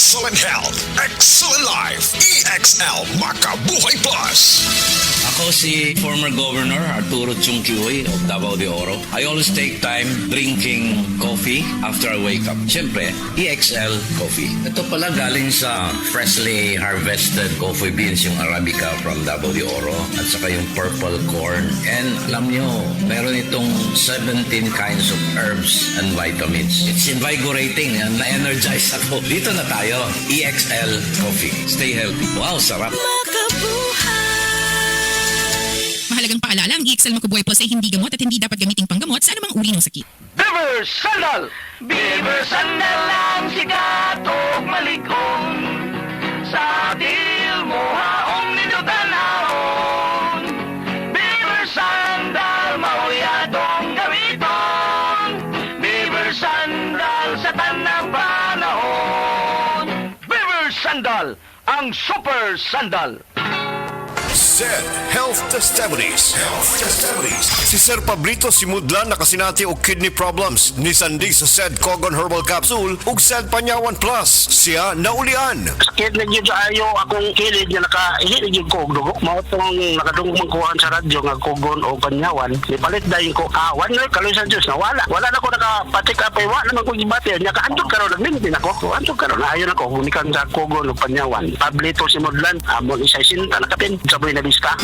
Excellent health, excellent life. EXL Makabuhay Plus. Ako si former Governor Arturo Chungchuy of Davao de Oro. I always take time drinking coffee after I wake up. Siyempre, EXL Coffee. Ito pala galing sa freshly harvested coffee beans, yung Arabica from Davao de Oro, at saka yung purple corn. And alam nyo, meron itong 17 kinds of herbs and vitamins. It's invigorating and na-energize ako. Dito na tayo, EXL Coffee. Stay healthy. Wow, sarap. Mahalagang paalala, ang EXL Makabuhay Plus ay hindi gamot at hindi dapat gamiting panggamot sa anumang uri ng sakit. Beaver Sandal! Beaver Sandal ang sikat og maligong sa dil mo haong ninutanahon. Beaver Sandal mauyadong gamiton. Beaver Sandal sa tanang panahon. Beaver Sandal ang super sandal. Said Health Testimonies. Si Sir Pablito Simudlan na kasinati og kidney problems ni Sandig sa Said Cogon Herbal Capsule ug Said Panyawan Plus. Siya naulian. Sakit na dyan ayo akong kilid nga nakahilig yung kog dugo. Mao tong nakadungog magkuhan sa radyo nga kogon o panyawan. Ipalit dahil ko kawan na kaloy sa Diyos na wala. Wala na ko nakapatik apay. Wala naman ko gibati. Nya kaantog karon nagmintin ako. Antog karon ayon ako hunikan sa kogon o panyawan. Pablito Simudlan amon isa sinta nakapin sa buhay na biska.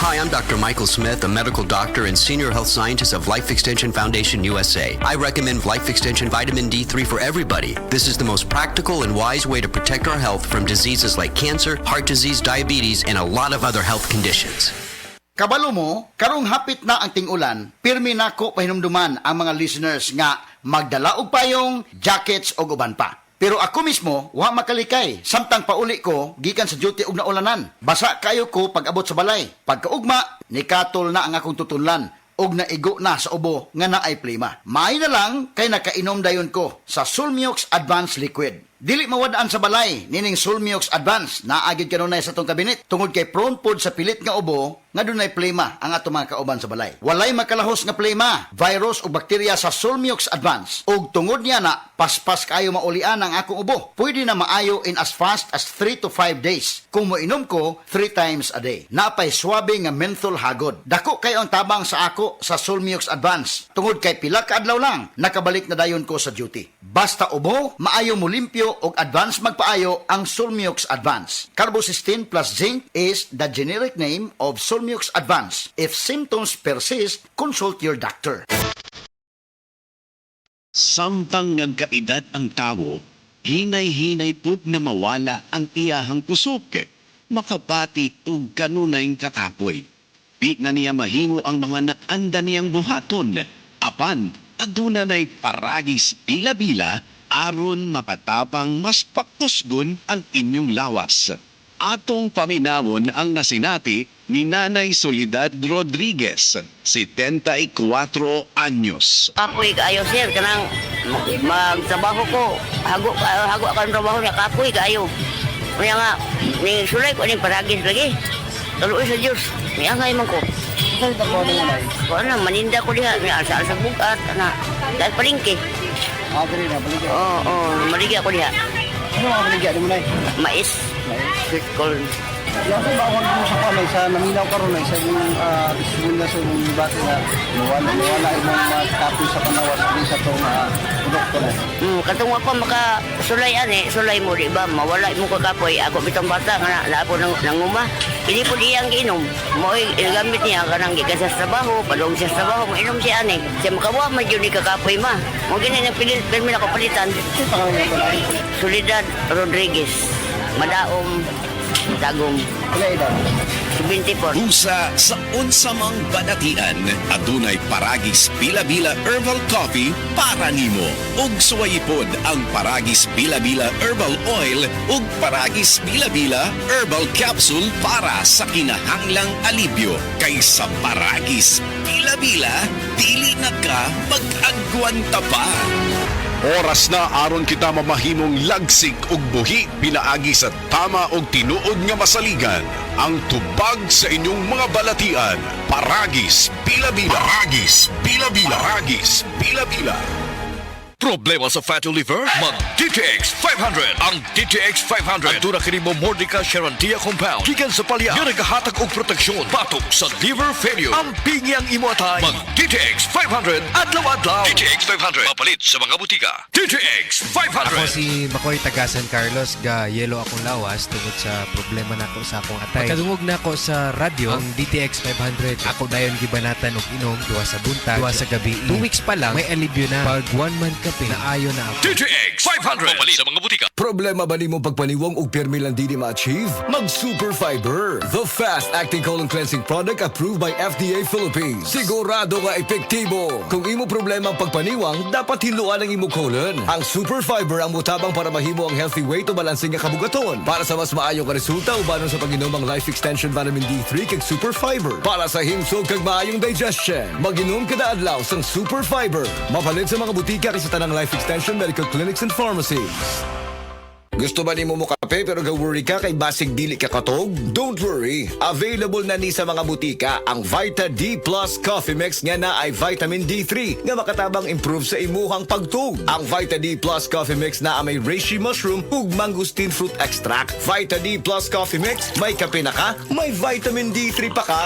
Hi, I'm Dr. Michael Smith, a medical doctor and senior health scientist of Life Extension Foundation USA. I recommend Life Extension Vitamin D3 for everybody. This is the most practical and wise way to protect our health from diseases like cancer, heart disease, diabetes, and a lot of other health conditions. Kabalo mo, karong hapit na ang ting-ulan, pirmi nako pahinumduman ang mga listeners nga magdala og payong, jackets o uban pa. Pero ako mismo, wa makalikay. Samtang pauli ko, gikan sa duty og naulanan. Basa kayo ko pag abot sa balay. Pagkaugma, nikatol na ang akong tutunlan. Og naigo na sa ubo nga naay plima. Maay na lang kay nakainom dayon ko sa Sulmiox Advanced Liquid. Dili mawadaan sa balay, nining Sulmiox Advance, naagid kanunay sa tong kabinet. Tungod kay prone pod sa pilit nga ubo, nga dunay plema ang ato mga kauban sa balay. Walay makalahos nga plema, virus o bakterya sa Sulmiox Advance. Og tungod niya na, paspas kayo maulian ang akong ubo. Pwede na maayo in as fast as 3 to 5 days. Kung moinom ko, 3 times a day. Napay swabe nga menthol hagod. Dako kayo ang tabang sa ako sa Sulmiox Advance. Tungod kay pila ka adlaw lang, nakabalik na dayon ko sa duty. Basta ubo, maayo mo limpyo og advance magpaayo ang Sulmiox Advance. Carbocysteine plus zinc is the generic name of Sulmiox Advance. If symptoms persist, consult your doctor. Samtang nagkaedad ang tao, hinay-hinay pud na mawala ang iyahang kusok. Makapati og kanunay katapoy. Di na niya mahimo ang mga naanda niyang buhaton. Apan, aduna na'y paragis bila-bila aron mapatapang mas paktusgon ang inyong lawas. Atong paminawon ang nasinati ni Nanay Soledad Rodriguez, 74 anyos. Kapoy kaayo sir, kanang magtrabaho ko. Hago ako ang trabaho niya, kapoy kaayo. Kaya nga, ni sulay ko, ni paragis lagi. Taluoy sa Diyos, may angay man ko. Saan ito po niya lang? Kung ano, maninda ko diha, may asa sa bukat, dahil palingki. Dali na, baligya. Oo, maligya ko diha. Ano ang baligya mo na Mais. Sweet corn. Yung sa bawang mo sa kanay, sa naminaw karon ay sa yung distribution sa yung bati na nawala yung mga tapos sa panawas sa itong produkto na. Katong ako makasulay sulay mo di ba? Mawala mo kakapoy. Ako bitong bata nga na po nanguma. Hindi po diyang giinom. Mo gamit niya kanang gikan sa trabaho, padong sa trabaho, mo inom siya ani. Siya makawa man jud ni kakapoy ma. Mo gini na pilit permi na ko palitan. Soledad Rodriguez. Madaom Tagum. 74. Busa sa unsamang banatian, adunay paragis bila-bila herbal coffee para nimo. Ug suwayipod ang paragis bila-bila herbal oil ug paragis bila-bila herbal capsule para sa kinahanglang alibyo. Kaysa paragis bila-bila, dili na ka mag-agwanta pa. Oras na aron kita mamahimong lagsig ug buhi pinaagi sa tama og tinuod nga masaligan. Ang tubag sa inyong mga balatian, Paragis Bila-Bila. Paragis Bila-Bila. Paragis Bila-Bila. Problema sa fatty liver? Mag DTX 500. Ang DTX 500 aduna kini mo Mordica Sharantia compound gikan sa palya nga nagahatag og proteksyon batok sa liver failure. Ang pingyang imo atay. Mag DTX 500 adlaw-adlaw. DTX 500 mapalit sa mga butika. DTX 500. Ako si Makoy taga San Carlos, ga yelo akong lawas tungod sa problema nako sa akong atay. Pagkadungog nako sa radyo ang DTX 500. Ako dayon gibanatan og inom duwa sa buntag, duwa sa gabi. 2 weeks pa lang may alibyo na. Pag 1 month kape na ayo na ako. DTX 500 mapalit sa mga butika. Problema ba nimo pagpaniwang og pirmi lang dili ma-achieve? Mag Super Fiber, the fast-acting colon cleansing product approved by FDA Philippines. Sigurado nga epektibo. Kung imo problema ang pagpaniwang, dapat hiluan ang imo colon. Ang Super Fiber ang mutabang para mahimo ang healthy weight o balansing nga kabugaton. Para sa mas maayo nga resulta ubanon sa pag-inom ang Life Extension Vitamin D3 kag Super Fiber. Para sa himsog kag maayong digestion, mag-inom kada adlaw sang Super Fiber. Mapalit sa mga butika kay sa tanang Life Extension Medical Clinics and Pharmacies. Gusto ba nimo mo kape pero ga-worry ka kay basig dili ka katog? Don't worry. Available na ni sa mga butika ang Vita D Plus Coffee Mix nga na ay vitamin D3 nga makatabang improve sa imuhang pagtug. Ang Vita D Plus Coffee Mix na may reishi mushroom ug mangosteen fruit extract. Vita D Plus Coffee Mix, may kape na ka, may vitamin D3 pa ka.